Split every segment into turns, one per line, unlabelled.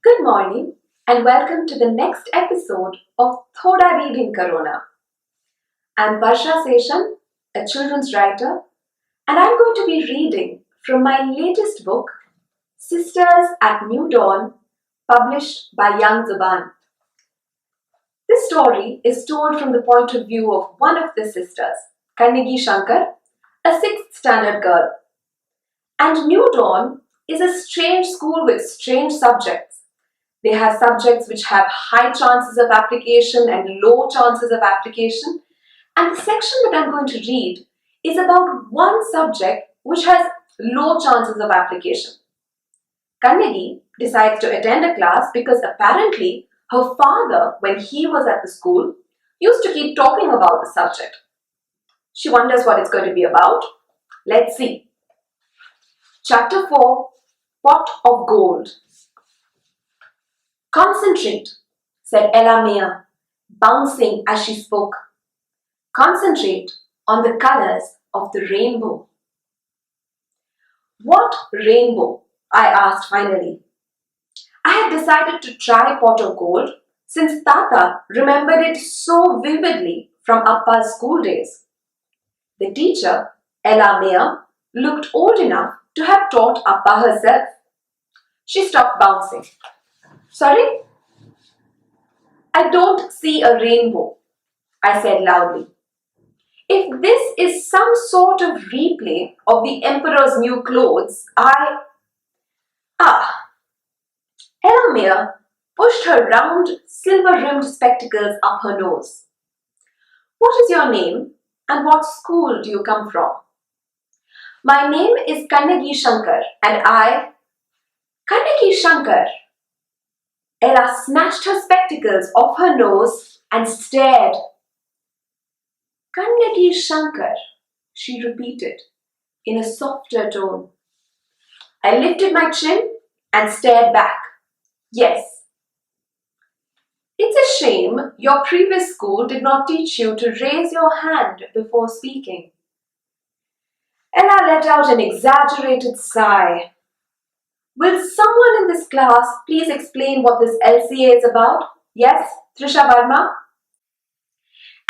Good morning and welcome to the next episode of Thoda Reading Corona. I'm Varsha Seshan, a children's writer, and I'm going to be reading from my latest book, Sisters at New Dawn, published by Young Zubaan. This story is told from the point of view of one of the sisters, Kannagi Shankar, a 6th standard girl. And New Dawn is a strange school with strange subjects. They have subjects which have high chances of application and low chances of application. And the section that I'm going to read is about one subject which has low chances of application. Kannagi decides to attend a class because apparently her father, when he was at the school, used to keep talking about the subject. She wonders what it's going to be about. Let's see. Chapter 4, Pot of Gold. Concentrate, said Ella Maya, bouncing as she spoke. Concentrate on the colors of the rainbow. What rainbow? I asked finally. I had decided to try pot of gold since Tata remembered it so vividly from Appa's school days. The teacher, Ella Maya, looked old enough to have taught Appa herself. She stopped bouncing. Sorry? I don't see a rainbow, I said loudly. If this is some sort of replay of the Emperor's New Clothes, Ella Maya pushed her round, silver-rimmed spectacles up her nose. What is your name and what school do you come from? My name is Kannagi Shankar and Kannagi Shankar! Ella snatched her spectacles off her nose and stared. Kannagi Shankar, she repeated in a softer tone. I lifted my chin and stared back. Yes. It's a shame your previous school did not teach you to raise your hand before speaking. Ella let out an exaggerated sigh. Will someone in this class please explain what this LCA is about? Yes, Trisha Verma?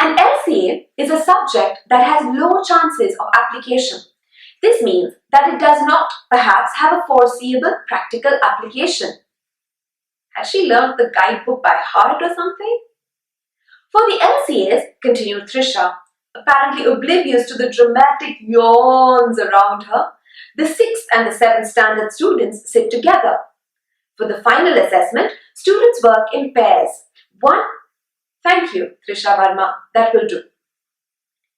An LCA is a subject that has low chances of application. This means that it does not perhaps have a foreseeable practical application. Has she learned the guidebook by heart or something? For the LCAs, continued Trisha, apparently oblivious to the dramatic yawns around her, the 6th and the 7th standard students sit together. For the final assessment, students work in pairs. One. Thank you, Trisha Verma, that will do,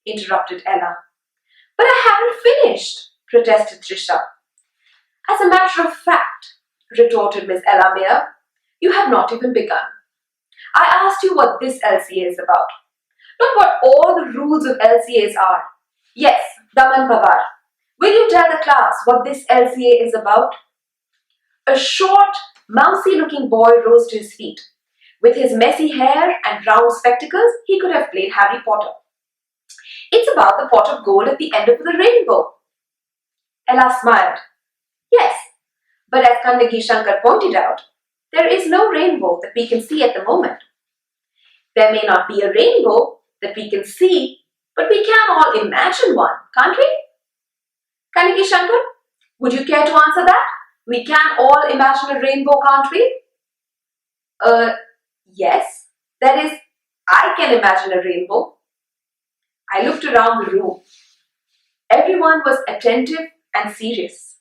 interrupted Ella. But I haven't finished, protested Trisha. As a matter of fact, retorted Miss Ella Maya, you have not even begun. I asked you what this LCA is about, not what all the rules of LCAs are. Yes, Daman Pawar, will you tell the class what this LCA is about? A short, mousy-looking boy rose to his feet. With his messy hair and round spectacles, he could have played Harry Potter. It's about the pot of gold at the end of the rainbow. Ella smiled. Yes, but as Kannagi Shankar pointed out, there is no rainbow that we can see at the moment. There may not be a rainbow that we can see, but we can all imagine one, can't we? Kannagi Shankar, would you care to answer that? We can all imagine a rainbow, can't we? Yes. That is, I can imagine a rainbow. I looked around the room. Everyone was attentive and serious.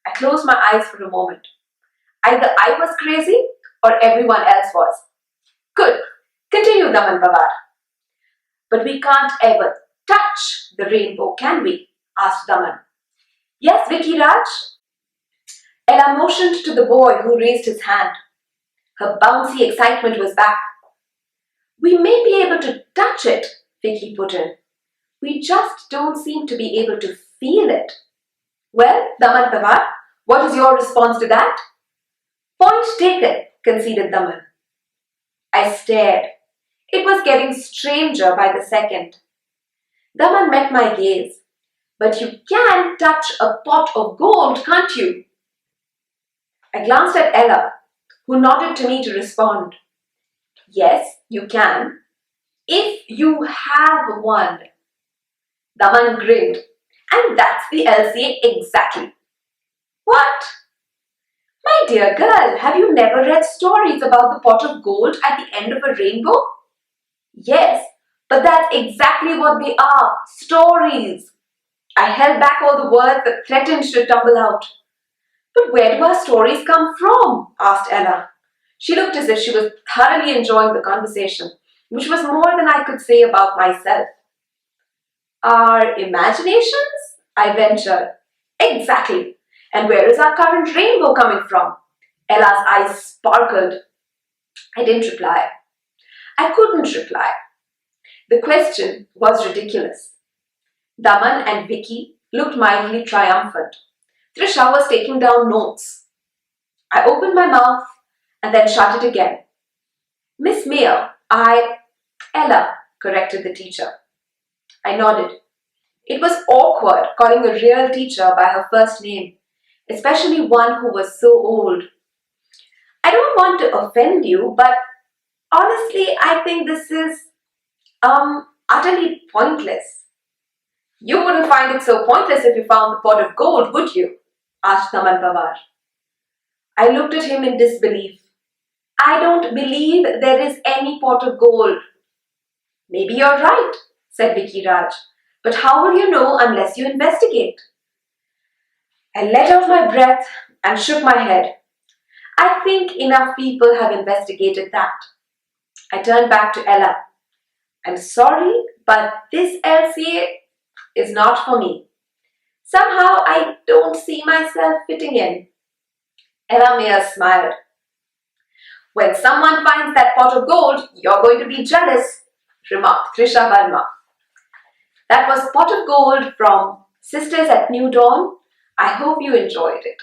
I closed my eyes for a moment. Either I was crazy or everyone else was. Good. Continue, Daman Pawar. But we can't ever touch the rainbow, can we? Asked Daman. Yes, Vicky Raj? Ella motioned to the boy who raised his hand. Her bouncy excitement was back. We may be able to touch it, Vicky put in. We just don't seem to be able to feel it. Well, Daman Pawar, what is your response to that? Point taken, conceded Daman. I stared. It was getting stranger by the second. Daman met my gaze. But you can touch a pot of gold, can't you? I glanced at Ella. who nodded to me to respond. Yes, you can. If you have one. Daman grinned. And that's the LCA exactly. What? My dear girl, have you never read stories about the pot of gold at the end of a rainbow? Yes, but that's exactly what they are, stories. I held back all the words that threatened to tumble out. But where do our stories come from? Asked Ella. She looked as if she was thoroughly enjoying the conversation, which was more than I could say about myself. Our imaginations? I ventured. Exactly. And where is our current rainbow coming from? Ella's eyes sparkled. I didn't reply. I couldn't reply. The question was ridiculous. Daman and Vicky looked mildly triumphant. Trisha was taking down notes. I opened my mouth and then shut it again. Miss Mayer, Ella, corrected the teacher. I nodded. It was awkward calling a real teacher by her first name, especially one who was so old. I don't want to offend you, but honestly, I think this is, utterly pointless. You wouldn't find it so pointless if you found the pot of gold, would you? Asked Naman Pawar. I looked at him in disbelief. I don't believe there is any pot of gold. Maybe you're right, said Vicky Raj. But how will you know unless you investigate? I let out my breath and shook my head. I think enough people have investigated that. I turned back to Ella. I'm sorry, but this LCA is not for me. Somehow I don't see myself fitting in. Ella Mayer smiled. When someone finds that pot of gold, you're going to be jealous, remarked Trisha Verma. That was Pot of Gold from Sisters at New Dawn. I hope you enjoyed it.